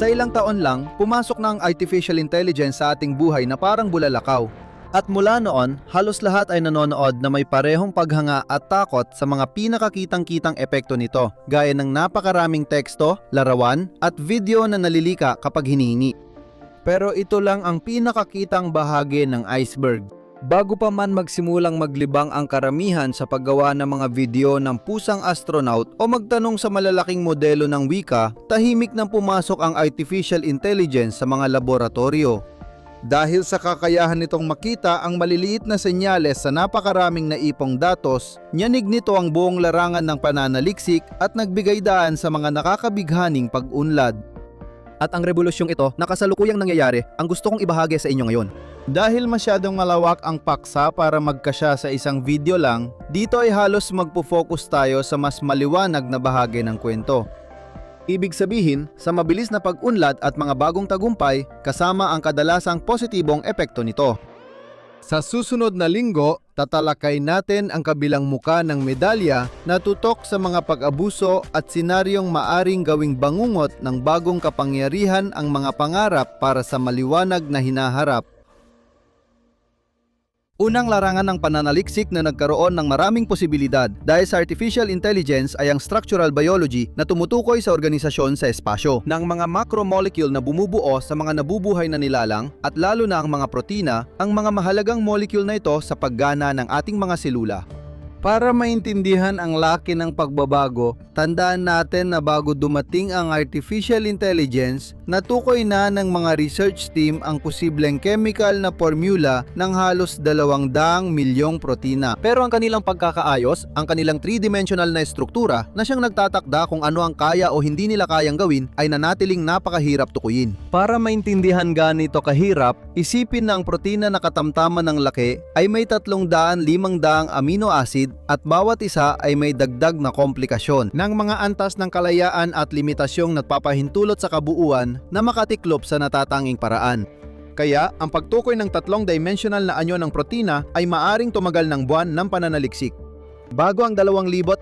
Sa ilang taon lang, pumasok na ang artificial intelligence sa ating buhay na parang bulalakaw. At mula noon, halos lahat ay nanonood na may parehong paghanga at takot sa mga pinakakitang-kitang epekto nito, gaya ng napakaraming teksto, larawan, at video na nalilika kapag hinihingi. Pero ito lang ang pinakakitang bahagi ng iceberg. Bago pa man magsimulang maglibang ang karamihan sa paggawa ng mga video ng pusang astronaut o magtanong sa malalaking modelo ng wika, tahimik nang pumasok ang artificial intelligence sa mga laboratorio. Dahil sa kakayahan nitong makita ang maliliit na senyales sa napakaraming naipong datos, nyanig nito ang buong larangan ng pananaliksik at nagbigay daan sa mga nakakabighaning pag-unlad. At ang revolusyong ito na kasalukuyang nangyayari ang gusto kong ibahagi sa inyo ngayon. Dahil masyadong malawak ang paksa para magkasya sa isang video lang, dito ay halos magpo-focus tayo sa mas maliwanag na bahagi ng kwento. Ibig sabihin, sa mabilis na pag-unlad at mga bagong tagumpay, kasama ang kadalasang positibong epekto nito. Sa susunod na linggo, tatalakay natin ang kabilang muka ng medalya na tutok sa mga pag-abuso at senaryong maaring gawing bangungot ng bagong kapangyarihan ang mga pangarap para sa maliwanag na hinaharap. Unang larangan ng pananaliksik na nagkaroon ng maraming posibilidad dahil sa artificial intelligence ay ang structural biology na tumutukoy sa organisasyon sa espasyo ng mga macromolecule na bumubuo sa mga nabubuhay na nilalang at lalo na ang mga protina, ang mga mahalagang molecule na ito sa paggana ng ating mga selula. Para maintindihan ang laki ng pagbabago, tandaan natin na bago dumating ang artificial intelligence, natukoy na ng mga research team ang posibleng chemical na formula ng halos 200 milyong protina. Pero ang kanilang pagkakaayos, ang kanilang 3-dimensional na struktura na siyang nagtatakda kung ano ang kaya o hindi nila kayang gawin ay nanatiling napakahirap tukuyin. Para maintindihan ganito kahirap, isipin na ang protina na katamtaman ng laki ay may 300-500 amino acid at bawat isa ay may dagdag na komplikasyon ng mga antas ng kalayaan at limitasyong nagpapahintulot sa kabuuan na makatiklop sa natatanging paraan. Kaya, ang pagtukoy ng 3-dimensional na anyo ng protina ay maaring tumagal ng buwan ng pananaliksik. Bago ang 2022,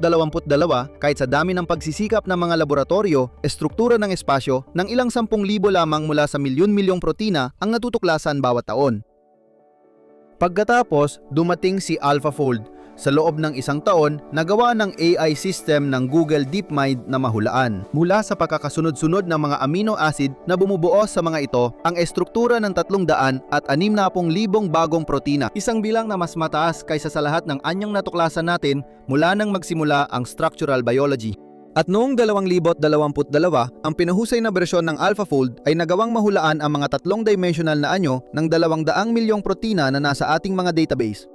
kahit sa dami ng pagsisikap ng mga laboratorio, estruktura ng espasyo, ng ilang 10,000 lamang mula sa milyon-milyong protina ang natutuklasan bawat taon. Pagkatapos, dumating si AlphaFold. Sa loob ng isang taon, nagawa ng AI system ng Google DeepMind na mahulaan. Mula sa pagkakasunod-sunod ng mga amino acid na bumubuo sa mga ito, ang estruktura ng 300 at 60,000 bagong protina, isang bilang na mas mataas kaysa sa lahat ng anyong natuklasan natin mula nang magsimula ang structural biology. At noong 2022, ang pinuhusay na bersyon ng AlphaFold ay nagawang mahulaan ang mga 3-dimensional na anyo ng 200 milyong protina na nasa ating mga database.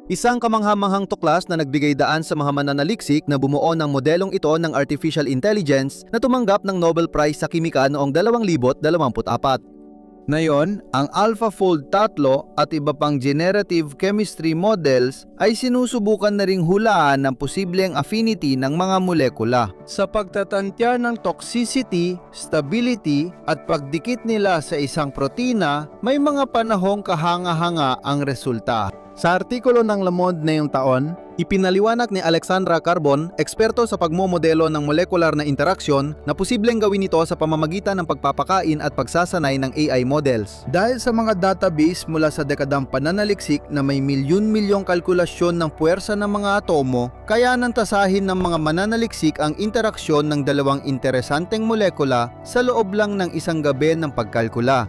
Isang kamanghamanghang tuklas na nagbigay daan sa mga mananaliksik na bumuo ng modelong ito ng artificial intelligence na tumanggap ng Nobel Prize sa Kimika noong 2024. Ngayon, ang AlphaFold 3 at iba pang generative chemistry models ay sinusubukan na ring hulaan ng posibleng affinity ng mga molekula sa pagtatantya ng toxicity, stability at pagdikit nila sa isang protina. May mga panahong kahanga-hanga ang resulta. Sa artikulo ng Le Monde ngayong taon, ipinaliwanag ni Alexandra Carbon, eksperto sa pagmomodelo ng molecular na interaksyon, na posibleng gawin ito sa pamamagitan ng pagpapakain at pagsasanay ng AI models. Dahil sa mga database mula sa dekadang pananaliksik na may milyon-milyong kalkulasyon ng puwersa ng mga atomo, kaya nang tasahin ng mga mananaliksik ang interaksyon ng dalawang interesanteng molekula sa loob lang ng isang gabi ng pagkalkula.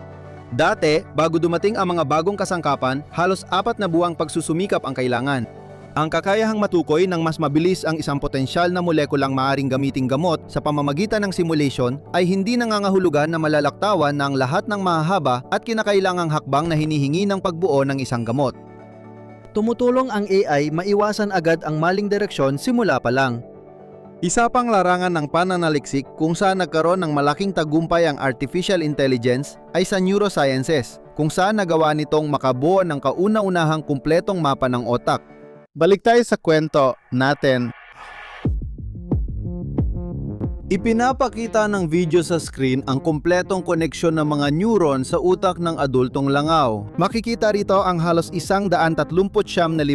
Dati, bago dumating ang mga bagong kasangkapan, halos 4 na buwang pagsusumikap ang kailangan. Ang kakayahang matukoy ng mas mabilis ang isang potensyal na molekulang maaaring gamiting gamot sa pamamagitan ng simulation ay hindi nangangahulugan na malalaktawan na ang lahat ng mahahaba at kinakailangang hakbang na hinihingi ng pagbuo ng isang gamot. Tumutulong ang AI maiwasan agad ang maling direksyon simula pa lang. Isa pang larangan ng pananaliksik kung saan nagkaroon ng malaking tagumpay ang artificial intelligence ay sa neurosciences, kung saan nagawa nitong makabuo ng kauna-unahang kumpletong mapa ng otak. Balik tayo sa kwento natin. Ipinapakita ng video sa screen ang kumpletong koneksyon ng mga neuron sa utak ng adultong langaw. Makikita rito ang halos 139,000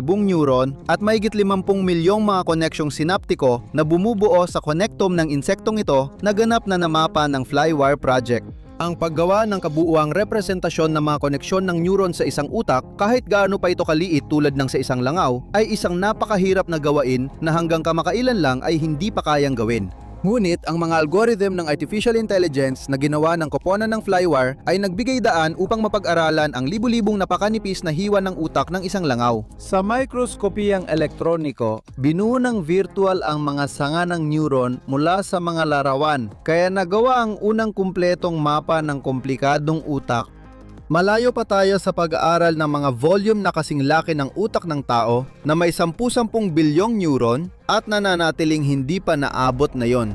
neuron at mahigit 50 milyong mga koneksyong sinaptiko na bumubuo sa connectome ng insektong ito na ganap na namapa ng Flywire Project. Ang paggawa ng kabuuang representasyon ng mga koneksyon ng neuron sa isang utak, kahit gaano pa ito kaliit tulad ng sa isang langaw, ay isang napakahirap na gawain na hanggang kamakailan lang ay hindi pa kayang gawin. Ngunit ang mga algorithm ng artificial intelligence na ginawa ng koponan ng Flywire ay nagbigay daan upang mapag-aralan ang libu-libong napakanipis na hiwa ng utak ng isang langaw. Sa mikroskopiyang elektroniko, binuo ng virtual ang mga sanga ng neuron mula sa mga larawan, kaya nagawa ang unang kumpletong mapa ng komplikadong utak. Malayo pa tayo sa pag-aaral ng mga volume na kasing laki ng utak ng tao na may 10 bilyong neuron at nananatiling hindi pa naabot na yon.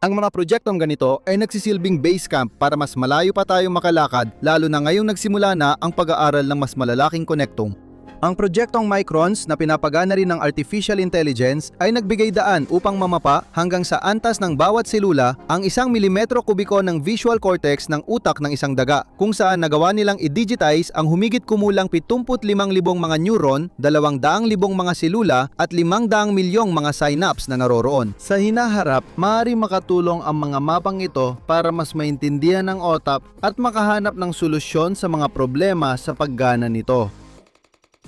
Ang mga proyektong ganito ay nagsisilbing base camp para mas malayo pa tayong makalakad, lalo na ngayong nagsimula na ang pag-aaral ng mas malalaking konektong. Ang proyektong Microns na pinapagana rin ng artificial intelligence ay nagbigay daan upang mamapa hanggang sa antas ng bawat selula ang 1 milimetro kubiko ng visual cortex ng utak ng isang daga, kung saan nagawa nilang i-digitize ang humigit kumulang 75,000 mga neuron, 200,000 mga selula at 500 milyong mga synapse na naroroon. Sa hinaharap, maaari makatulong ang mga mapang ito para mas maintindihan ang otak at makahanap ng solusyon sa mga problema sa paggana nito.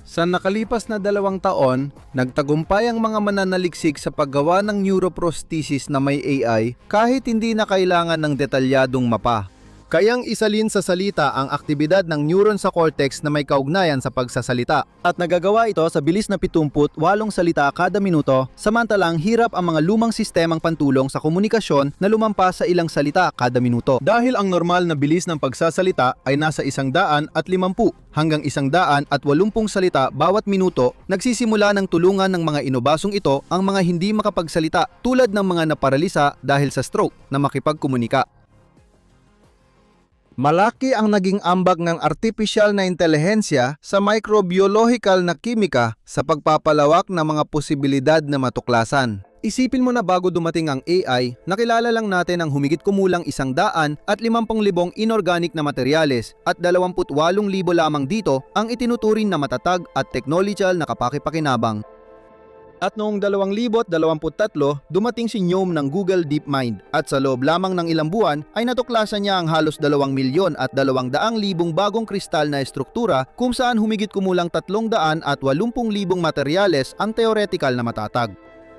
Sa nakalipas na 2 taon, nagtagumpay ang mga mananaliksik sa paggawa ng neuroprosthesis na may AI kahit hindi na kailangan ng detalyadong mapa. Kayang isalin sa salita ang aktibidad ng neuron sa cortex na may kaugnayan sa pagsasalita at nagagawa ito sa bilis na 78 salita kada minuto, samantalang hirap ang mga lumang sistemang pantulong sa komunikasyon na lumampas sa ilang salita kada minuto. Dahil ang normal na bilis ng pagsasalita ay nasa 150 hanggang 180 salita bawat minuto, nagsisimula ng tulungan ng mga inobasong ito ang mga hindi makapagsalita tulad ng mga naparalisa dahil sa stroke na makipagkomunika. Malaki ang naging ambag ng artificial na intelihensya sa microbiological na kimika sa pagpapalawak ng mga posibilidad na matuklasan. Isipin mo na bago dumating ang AI, nakilala lang natin ang humigit kumulang 150,000 inorganic na materyales at 28,000 lamang dito ang itinuturing na matatag at technological na kapakipakinabang. At noong 2023, dumating si Noam ng Google DeepMind at sa loob lamang ng ilang buwan ay natuklasan niya ang halos 2,200,000 bagong kristal na estruktura kung saan humigit kumulang 380,000 materyales ang theoretical na matatag.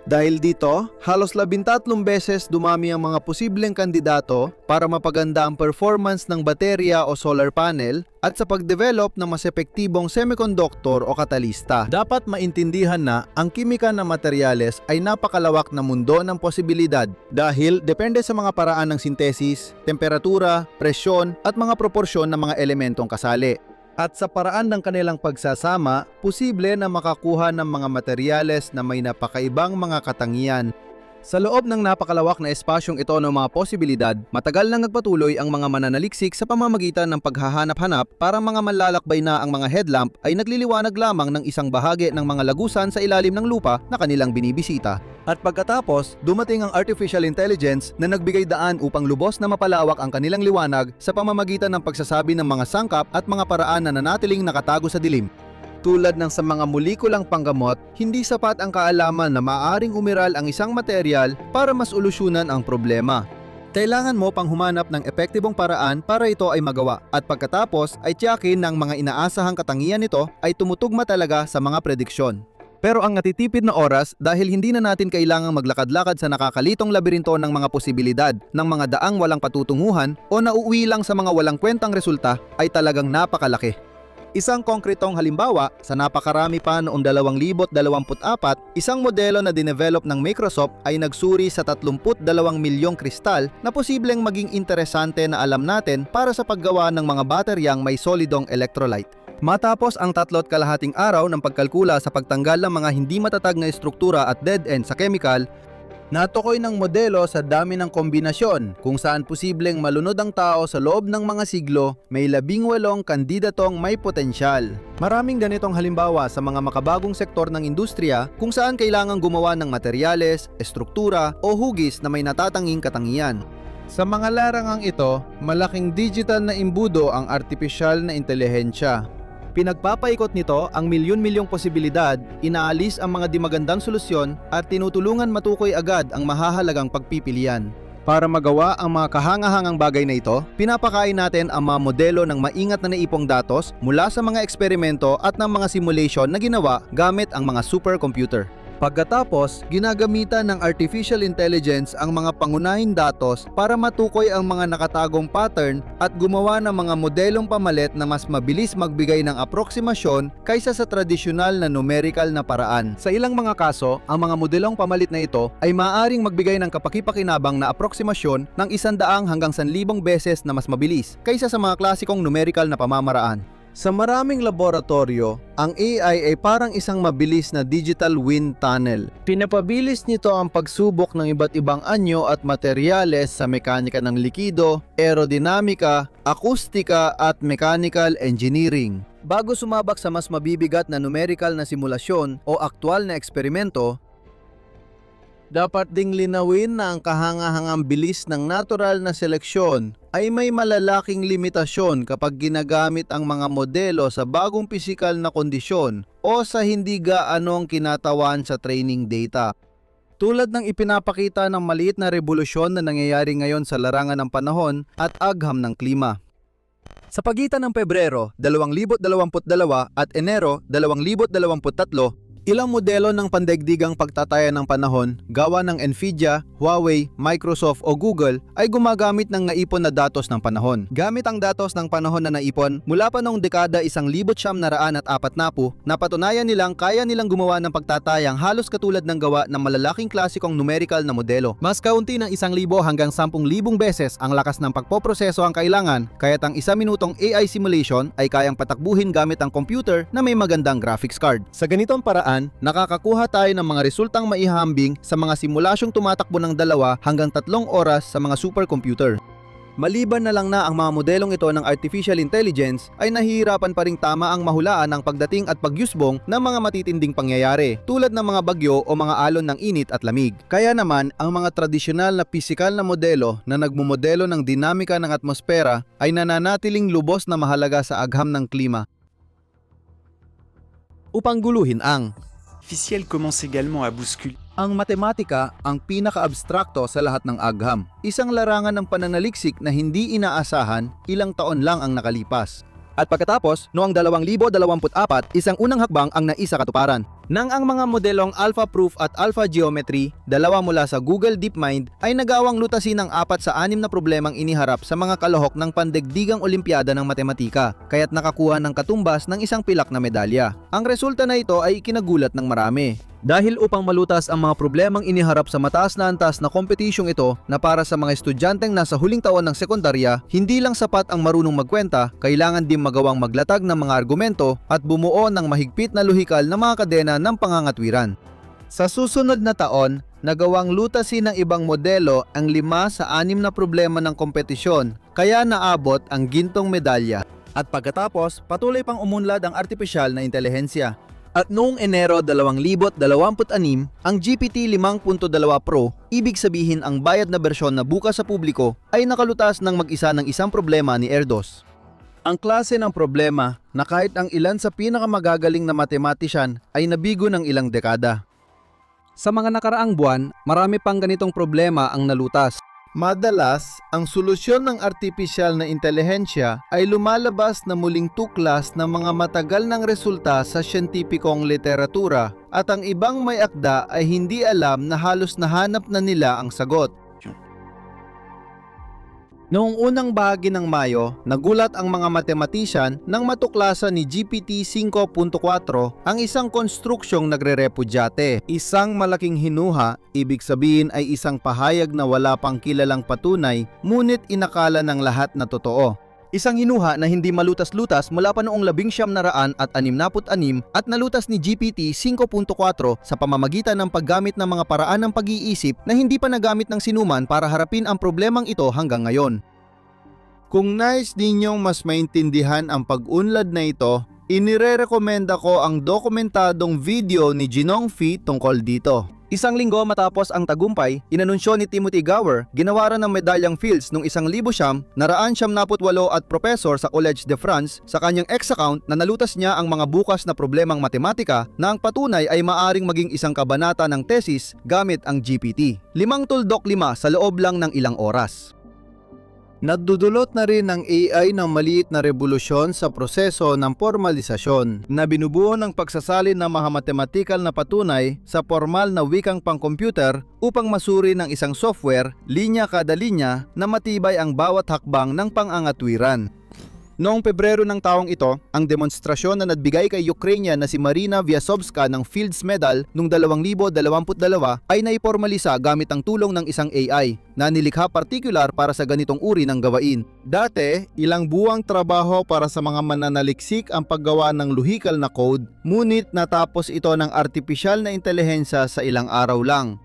Dahil dito, halos 13 beses dumami ang mga posibleng kandidato para mapaganda ang performance ng baterya o solar panel at sa pagdevelop ng mas epektibong semiconductor o katalista. Dapat maintindihan na ang kimika ng materyales ay napakalawak na mundo ng posibilidad dahil depende sa mga paraan ng sintesis, temperatura, presyon at mga proporsyon ng mga elementong kasali. At sa paraan ng kanilang pagsasama, posible na makakuha ng mga materyales na may napakaibang mga katangian. Sa loob ng napakalawak na espasyong ito ng mga posibilidad, matagal nang nagpatuloy ang mga mananaliksik sa pamamagitan ng paghahanap-hanap para mga manlalakbay na ang mga headlamp ay nagliliwanag lamang ng isang bahagi ng mga lagusan sa ilalim ng lupa na kanilang binibisita. At pagkatapos, dumating ang artificial intelligence na nagbigay daan upang lubos na mapalawak ang kanilang liwanag sa pamamagitan ng pagsasabi ng mga sangkap at mga paraan na nanatiling nakatago sa dilim. Tulad ng sa mga molekulang panggamot, hindi sapat ang kaalaman na maaaring umiral ang isang materyal para mas solusyonan ang problema. Kailangan mo pang humanap ng epektibong paraan para ito ay magawa at pagkatapos ay tiyakin ng mga inaasahang katangian nito ay tumutugma talaga sa mga prediksyon. Pero ang natitipid na oras dahil hindi na natin kailangang maglakad-lakad sa nakakalitong labirinto ng mga posibilidad ng mga daang walang patutunguhan o nauuwi lang sa mga walang kwentang resulta ay talagang napakalaki. Isang konkretong halimbawa, sa napakarami pa noong 2024, isang modelo na dinevelop ng Microsoft ay nagsuri sa 32 milyong kristal na posibleng maging interesante na alam natin para sa paggawa ng mga bateryang may solidong electrolyte. Matapos ang 3.5 araw ng pagkalkula sa pagtanggal ng mga hindi matatag na estruktura at dead end sa chemical, Natukoy ng modelo sa dami ng kombinasyon kung saan posibleng malunod ang tao sa loob ng mga siglo, may 18 kandidatong may potensyal. Maraming ganitong halimbawa sa mga makabagong sektor ng industriya kung saan kailangang gumawa ng materyales, estruktura o hugis na may natatanging katangian. Sa mga larangang ito, malaking digital na imbudo ang artificial na intelihensya. Pinagpapaikot nito ang milyon-milyong posibilidad, inaalis ang mga di magandang solusyon at tinutulungan matukoy agad ang mahahalagang pagpipilian. Para magawa ang mga kahangahangang bagay na ito, pinapakain natin ang mga modelo ng maingat na naipong datos mula sa mga eksperimento at ng mga simulation na ginawa gamit ang mga supercomputer. Pagkatapos, ginagamitan ng artificial intelligence ang mga pangunahing datos para matukoy ang mga nakatagong pattern at gumawa ng mga modelong pamalit na mas mabilis magbigay ng aproksimasyon kaysa sa tradisyonal na numerical na paraan. Sa ilang mga kaso, ang mga modelong pamalit na ito ay maaaring magbigay ng kapakipakinabang na aproksimasyon ng 100 hanggang 1,000 beses na mas mabilis kaysa sa mga klasikong numerical na pamamaraan. Sa maraming laboratorio, ang AI ay parang isang mabilis na digital wind tunnel. Pinapabilis nito ang pagsubok ng iba't ibang anyo at materyales sa mekanika ng likido, aerodinamika, akustika at mechanical engineering. Bago sumabak sa mas mabibigat na numerical na simulasyon o aktwal na eksperimento, dapat ding linawin na ang kahangahangang bilis ng natural na seleksyon ay may malalaking limitasyon kapag ginagamit ang mga modelo sa bagong pisikal na kondisyon o sa hindi gaanong kinatawan sa training data. Tulad ng ipinapakita ng maliit na revolusyon na nangyayari ngayon sa larangan ng panahon at agham ng klima. Sa pagitan ng Pebrero 2022 at Enero 2023, ilang modelo ng pandaigdigang pagtataya ng panahon gawa ng Nvidia, Huawei, Microsoft o Google ay gumagamit ng naipon na datos ng panahon. Gamit ang datos ng panahon na naipon mula pa noong dekada 1940, napatunayan nilang kaya nilang gumawa ng pagtatayang halos katulad ng gawa ng malalaking klasikong numerical na modelo. Mas kaunti ng 1,000 hanggang 10,000 beses ang lakas ng pagpoproseso ang kailangan, kaya't ang 1 minutong AI simulation ay kayang patakbuhin gamit ang computer na may magandang graphics card. Sa ganitong paraan, nakakakuha tayo ng mga resultang maihahambing sa mga simulasyong tumatakbo ng 2 hanggang 3 oras sa mga supercomputer. Maliban na lang na ang mga modelong ito ng artificial intelligence ay nahihirapan pa ring tama ang mahulaan ng pagdating at pagyusbong ng mga matitinding pangyayari tulad ng mga bagyo o mga alon ng init at lamig. Kaya naman, ang mga tradisyonal na pisikal na modelo na nagmumodelo ng dinamika ng atmosfera ay nananatiling lubos na mahalaga sa agham ng klima. Upang guluhin ang Artificiel commence également à bousculer. Ang matematika ang pinaka-abstrakto sa lahat ng agham. Isang larangan ng pananaliksik na hindi inaasahan, ilang taon lang ang nakalipas. At pagkatapos, noong 2024, isang unang hakbang ang naisa katuparan. Nang ang mga modelong AlphaProof at AlphaGeometry, dalawa mula sa Google DeepMind, ay nagawang lutasin ang 4 sa 6 na problemang iniharap sa mga kalahok ng pandaigdigang Olimpiada ng Matematika, kaya't nakakuha ng katumbas ng isang pilak na medalya. Ang resulta na ito ay ikinagulat ng marami. Dahil upang malutas ang mga problemang iniharap sa mataas na antas na kompetisyong ito na para sa mga estudyanteng nasa huling taon ng sekundarya, hindi lang sapat ang marunong magkwenta, kailangan din magawang maglatag ng mga argumento at bumuo ng mahigpit na lohikal na mga kadena ng pangangatwiran. Sa susunod na taon, nagawang lutasin ng ibang modelo ang 5 sa 6 na problema ng kompetisyon, kaya naabot ang gintong medalya. At pagkatapos, patuloy pang umunlad ang artificial na intelihensya. At noong Enero 2026, ang GPT-5.2 Pro, ibig sabihin ang bayad na bersyon na bukas sa publiko, ay nakalutas ng mag-isa ng isang problema ni Erdos. Ang klase ng problema na kahit ang ilan sa pinakamagagaling na mathematician ay nabigo ng ilang dekada. Sa mga nakaraang buwan, marami pang ganitong problema ang nalutas. Madalas, ang solusyon ng artificial na intelihensya ay lumalabas na muling tuklas ng mga matagal ng resulta sa siyentipikong literatura at ang ibang may akda ay hindi alam na halos nahanap na nila ang sagot. Noong unang bahagi ng Mayo, nagulat ang mga mathematician nang matuklasan ni GPT-5.4 ang isang konstruksyong nagre-repudyate. Isang malaking hinuha, ibig sabihin ay isang pahayag na wala pang kilalang patunay, ngunit inakala ng lahat na totoo. Isang hinuha na hindi malutas-lutas mula pa noong 1966 at nalutas ni GPT 5.4 sa pamamagitan ng paggamit ng mga paraan ng pag-iisip na hindi pa nagamit ng sinuman para harapin ang problemang ito hanggang ngayon. Kung nais ninyong mas maintindihan ang pag-unlad na ito, inirerekomenda ko ang dokumentadong video ni Jinong Fi tungkol dito. Isang linggo matapos ang tagumpay, inanunsyo ni Timothy Gower, ginawaran ng medalyang Fields noong 1,978 at profesor sa Collège de France sa kanyang X-account na nalutas niya ang mga bukas na problemang matematika na ang patunay ay maaring maging isang kabanata ng tesis gamit ang GPT. 5 sa loob lang ng ilang oras. Nadudulot na rin ng AI ng maliit na revolusyon sa proseso ng formalisasyon na binubuo ng pagsasalin ng mga matematikal na patunay sa formal na wikang pangkompyuter upang masuri ng isang software linya kada linya na matibay ang bawat hakbang ng pangangatwiran. Noong Pebrero ng taong ito, ang demonstrasyon na nagbigay kay Ukrainian na si Marina Vyazovska ng Fields Medal noong 2022 ay naipormalisa gamit ang tulong ng isang AI na nilikha partikular para sa ganitong uri ng gawain. Dati, ilang buwang trabaho para sa mga mananaliksik ang paggawa ng lohikal na code, ngunit natapos ito ng artipisyal na intelihensya sa ilang araw lang.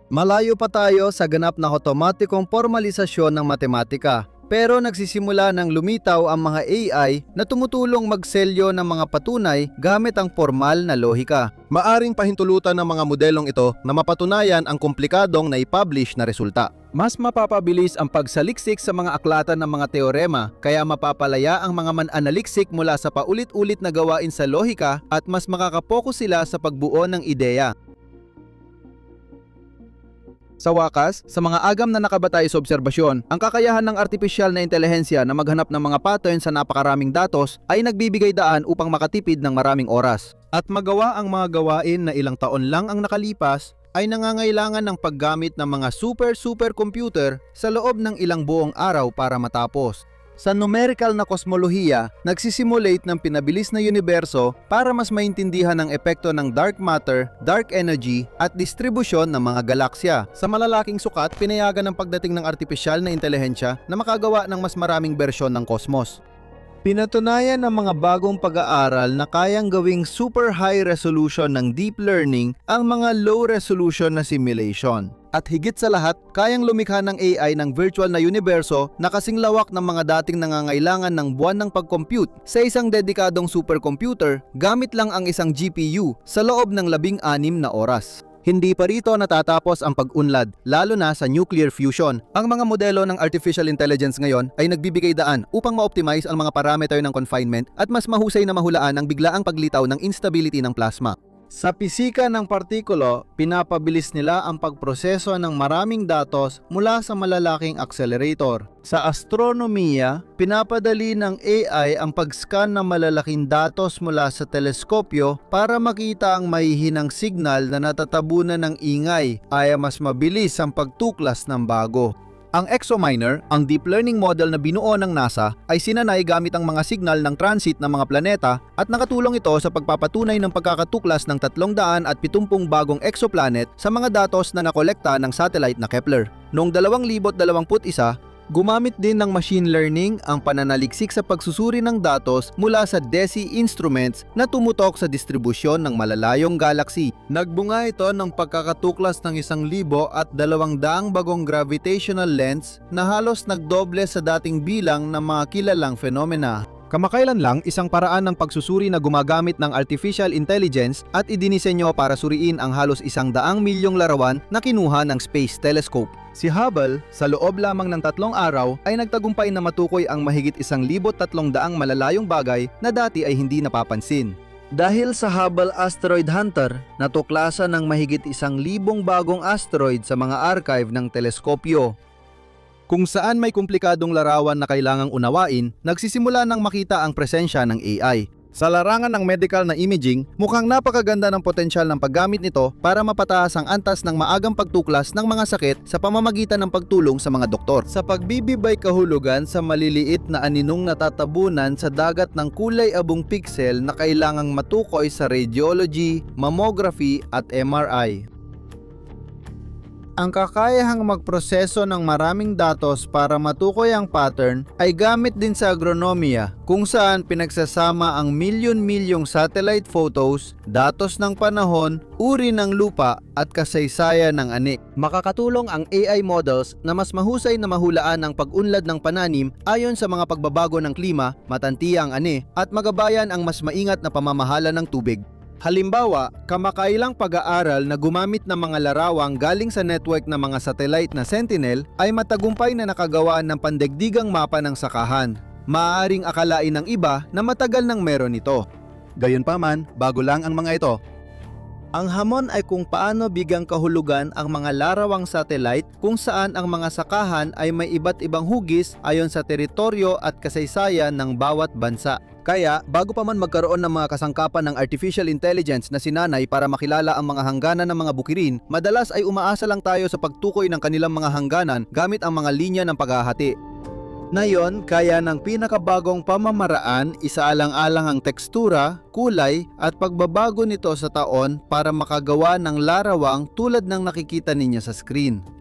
Malayo pa tayo sa ganap na otomatikong formalisasyon ng matematika. Pero nagsisimula ng lumitaw ang mga AI na tumutulong magselyo ng mga patunay gamit ang formal na lohika. Maaring pahintulutan ng mga modelong ito na mapatunayan ang komplikadong na i-publish na resulta. Mas mapapabilis ang pagsaliksik sa mga aklatan ng mga teorema, kaya mapapalaya ang mga mananaliksik mula sa paulit-ulit na gawain sa lohika at mas makakapokus sila sa pagbuo ng ideya. Sa wakas, sa mga agam na nakabatay sa obserbasyon, ang kakayahan ng artipisyal na intelihensya na maghanap ng mga pattern sa napakaraming datos ay nagbibigay daan upang makatipid ng maraming oras. At magawa ang mga gawain na ilang taon lang ang nakalipas, ay nangangailangan ng paggamit ng mga super computer sa loob ng ilang buong araw para matapos. Sa numerical na kosmolohiya, nagsisimulate ng pinabilis na universo para mas maintindihan ang epekto ng dark matter, dark energy at distribusyon ng mga galaksya. Sa malalaking sukat, pinayagan ng pagdating ng artipisyal na intelihensya na makagawa ng mas maraming bersyon ng kosmos. Pinatunayan ng mga bagong pag-aaral na kayang gawing super high resolution ng deep learning ang mga low resolution na simulation. At higit sa lahat, kayang lumikha ng AI ng virtual na universo na kasing lawak ng mga dating nangangailangan ng buwan ng pag-compute sa isang dedikadong supercomputer gamit lang ang isang GPU sa loob ng 16 na oras. Hindi pa rito natatapos ang pag-unlad, lalo na sa nuclear fusion. Ang mga modelo ng artificial intelligence ngayon ay nagbibigay daan upang ma-optimize ang mga parameter ng confinement at mas mahusay na mahulaan ang biglaang paglitaw ng instability ng plasma. Sa pisika ng partikulo, pinapabilis nila ang pagproseso ng maraming datos mula sa malalaking accelerator. Sa astronomiya, pinapadali ng AI ang pag-scan ng malalaking datos mula sa teleskopyo para makita ang mahihinang signal na natatabunan ng ingay ay mas mabilis ang pagtuklas ng bago. Ang ExoMiner, ang deep learning model na binuo ng NASA, ay sinanay gamit ang mga signal ng transit ng mga planeta at nakatulong ito sa pagpapatunay ng pagkakatuklas ng 370 bagong exoplanet sa mga datos na nakolekta ng satellite na Kepler. Noong 2021, gumamit din ng machine learning ang pananaliksik sa pagsusuri ng datos mula sa DESI instruments na tumutok sa distribusyon ng malalayong galaxy. Nagbunga ito ng pagkakatuklas ng 1,200 bagong gravitational lens na halos nagdoble sa dating bilang ng mga kilalang fenomena. Kamakailan lang, isang paraan ng pagsusuri na gumagamit ng artificial intelligence at idinisenyo para suriin ang halos 100 milyong larawan na kinuha ng Space Telescope. Si Hubble, sa loob lamang ng 3 araw, ay nagtagumpay na matukoy ang mahigit 1,300 malalayong bagay na dati ay hindi napapansin. Dahil sa Hubble Asteroid Hunter, natuklasan ng mahigit 1,000 bagong asteroid sa mga archive ng teleskopyo. Kung saan may komplikadong larawan na kailangang unawain, nagsisimula nang makita ang presensya ng AI. Sa larangan ng medical na imaging, mukhang napakaganda ng potensyal ng paggamit nito para mapataas ang antas ng maagang pagtuklas ng mga sakit sa pamamagitan ng pagtulong sa mga doktor. Sa pagbibibay kahulugan sa maliliit na aninong natatabunan sa dagat ng kulay abong pixel na kailangang matukoy sa radiology, mammography at MRI. Ang kakayahang magproseso ng maraming datos para matukoy ang pattern ay gamit din sa agronomiya, kung saan pinagsasama ang milyon-milyong satellite photos, datos ng panahon, uri ng lupa at kasaysayan ng ani. Makakatulong ang AI models na mas mahusay na mahulaan ang pag-unlad ng pananim ayon sa mga pagbabago ng klima, matantiya ang ani at magabayan ang mas maingat na pamamahala ng tubig. Halimbawa, kamakailang pag-aaral na gumamit ng mga larawang galing sa network ng mga satellite na Sentinel ay matagumpay na nakagawaan ng pandaigdigang mapa ng sakahan. Maaaring akalain ng iba na matagal nang meron ito. Gayunpaman, bago lang ang mga ito. Ang hamon ay kung paano bigang kahulugan ang mga larawang satellite kung saan ang mga sakahan ay may iba't ibang hugis ayon sa teritoryo at kasaysayan ng bawat bansa. Kaya, bago pa man magkaroon ng mga kasangkapan ng artificial intelligence na sinanay para makilala ang mga hangganan ng mga bukirin, madalas ay umaasa lang tayo sa pagtukoy ng kanilang mga hangganan gamit ang mga linya ng paghahati. Ngayon, kaya ng pinakabagong pamamaraan, isaalang-alang ang tekstura, kulay at pagbabago nito sa taon para makagawa ng larawang tulad ng nakikita ninyo sa screen.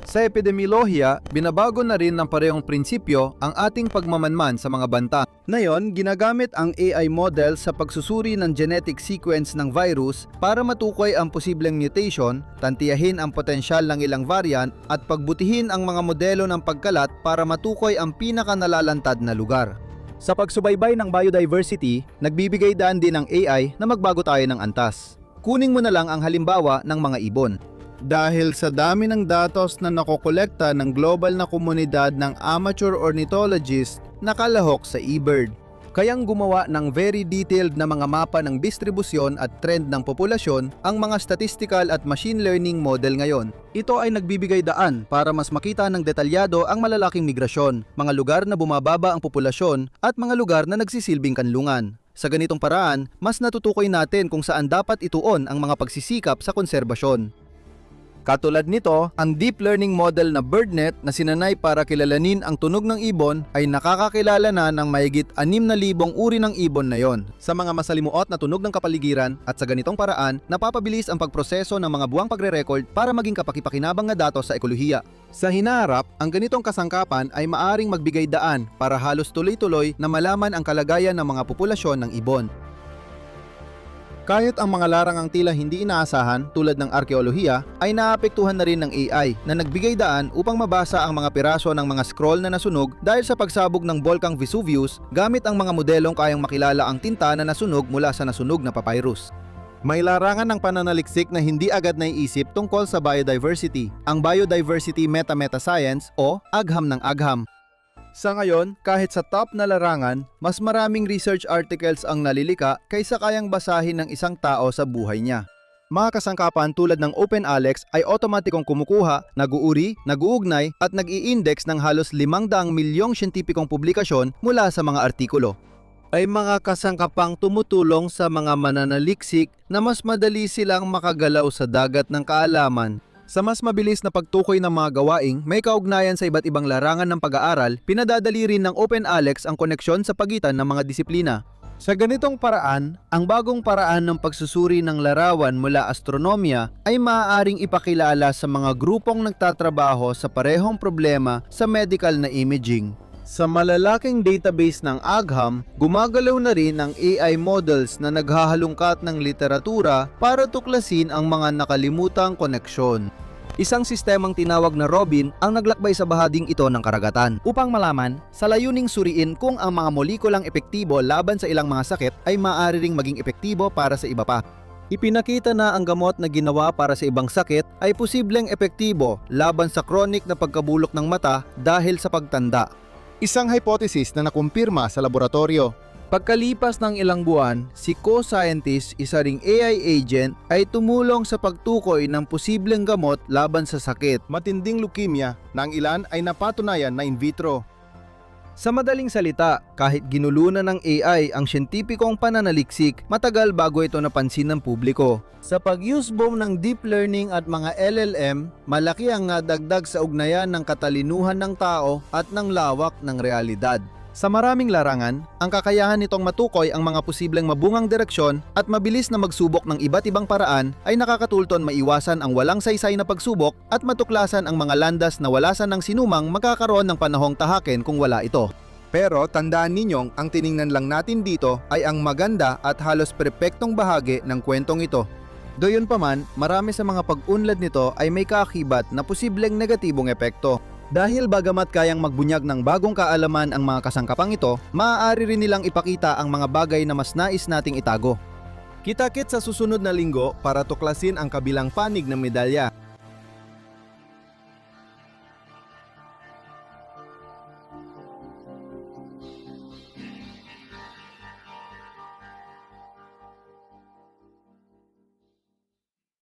Sa epidemiolohiya, binabago na rin ng parehong prinsipyo ang ating pagmamanman sa mga banta. Ngayon, ginagamit ang AI model sa pagsusuri ng genetic sequence ng virus para matukoy ang posibleng mutation, tantiyahin ang potensyal ng ilang variant at pagbutihin ang mga modelo ng pagkalat para matukoy ang pinakanalalantad na lugar. Sa pagsubaybay ng biodiversity, nagbibigay daan din ng AI na magbago tayo ng antas. Kunin mo na lang ang halimbawa ng mga ibon. Dahil sa dami ng datos na nakokolekta ng global na komunidad ng amateur ornithologists nakalahok sa eBird. Kayang gumawa ng very detailed na mga mapa ng distribusyon at trend ng populasyon ang mga statistical at machine learning model ngayon. Ito ay nagbibigay daan para mas makita ng detalyado ang malalaking migrasyon, mga lugar na bumababa ang populasyon at mga lugar na nagsisilbing kanlungan. Sa ganitong paraan, mas natutukoy natin kung saan dapat ituon ang mga pagsisikap sa konserbasyon. Katulad nito, ang deep learning model na BirdNet na sinanay para kilalanin ang tunog ng ibon ay nakakakilala na ng mahigit 6,000 uri ng ibon na yon sa mga masalimuot na tunog ng kapaligiran at sa ganitong paraan, napapabilis ang pagproseso ng mga buwang pagre-record para maging kapakipakinabang na datos sa ekolohiya. Sa hinaharap, ang ganitong kasangkapan ay maaring magbigay daan para halos tuloy-tuloy na malaman ang kalagayan ng mga populasyon ng ibon. Kahit ang mga larangang tila hindi inaasahan tulad ng arkeolohiya ay naapektuhan na rin ng AI na nagbigay daan upang mabasa ang mga piraso ng mga scroll na nasunog dahil sa pagsabog ng Volcang Vesuvius gamit ang mga modelong kayang makilala ang tinta na nasunog mula sa nasunog na papyrus. May larangan ng pananaliksik na hindi agad naiisip tungkol sa biodiversity, ang Biodiversity Meta-Meta Science o agham ng agham. Sa ngayon, kahit sa top na larangan, mas maraming research articles ang nalilika kaysa kayang basahin ng isang tao sa buhay niya. Mga kasangkapan tulad ng OpenAlex ay otomatikong kumukuha, nag-uuri, nag-uugnay at nag-i-index ng halos 500 milyong siyentipikong publikasyon mula sa mga artikulo. Ay mga kasangkapang tumutulong sa mga mananaliksik na mas madali silang makagalaw sa dagat ng kaalaman. Sa mas mabilis na pagtukoy ng mga gawaing may kaugnayan sa iba't ibang larangan ng pag-aaral, pinadadali rin ng OpenAlex ang koneksyon sa pagitan ng mga disiplina. Sa ganitong paraan, ang bagong paraan ng pagsusuri ng larawan mula astronomya ay maaaring ipakilala sa mga grupong nagtatrabaho sa parehong problema sa medical na imaging. Sa malalaking database ng agham, gumagalaw na rin ang AI models na naghahalungkat ng literatura para tuklasin ang mga nakalimutang koneksyon. Isang sistemang tinawag na Robin ang naglakbay sa bahaging ito ng karagatan upang malaman sa layuning suriin kung ang mga molekulang epektibo laban sa ilang mga sakit ay maaari ring maging epektibo para sa iba pa. Ipinakita na ang gamot na ginawa para sa ibang sakit ay posibleng epektibo laban sa chronic na pagkabulok ng mata dahil sa pagtanda. Isang hypothesis na nakumpirma sa laboratorio. Pagkalipas ng ilang buwan, si co-scientist, isa ring AI agent, ay tumulong sa pagtukoy ng posibleng gamot laban sa sakit, matinding leukemia, na ang ilan ay napatunayan na in vitro. Sa madaling salita, kahit ginulunan ng AI ang siyentipikong pananaliksik, matagal bago ito napansin ng publiko. Sa pag-use boom ng deep learning at mga LLM, malaki ang nadagdag sa ugnayan ng katalinuhan ng tao at ng lawak ng realidad. Sa maraming larangan, ang kakayahan nitong matukoy ang mga posibleng mabungang direksyon at mabilis na magsubok ng iba't ibang paraan ay nakakatulton maiwasan ang walang saysay na pagsubok at matuklasan ang mga landas na walasan ng sinumang magkakaroon ng panahong tahakin kung wala ito. Pero tandaan ninyong ang tiningnan lang natin dito ay ang maganda at halos perpektong bahagi ng kwentong ito. Gayunpaman, marami sa mga pag-unlad nito ay may kaakibat na posibleng negatibong epekto. Dahil bagamat kayang magbunyag ng bagong kaalaman ang mga kasangkapang ito, maaari rin nilang ipakita ang mga bagay na mas nais nating itago. Kita-kit sa susunod na linggo para tuklasin ang kabilang panig ng medalya.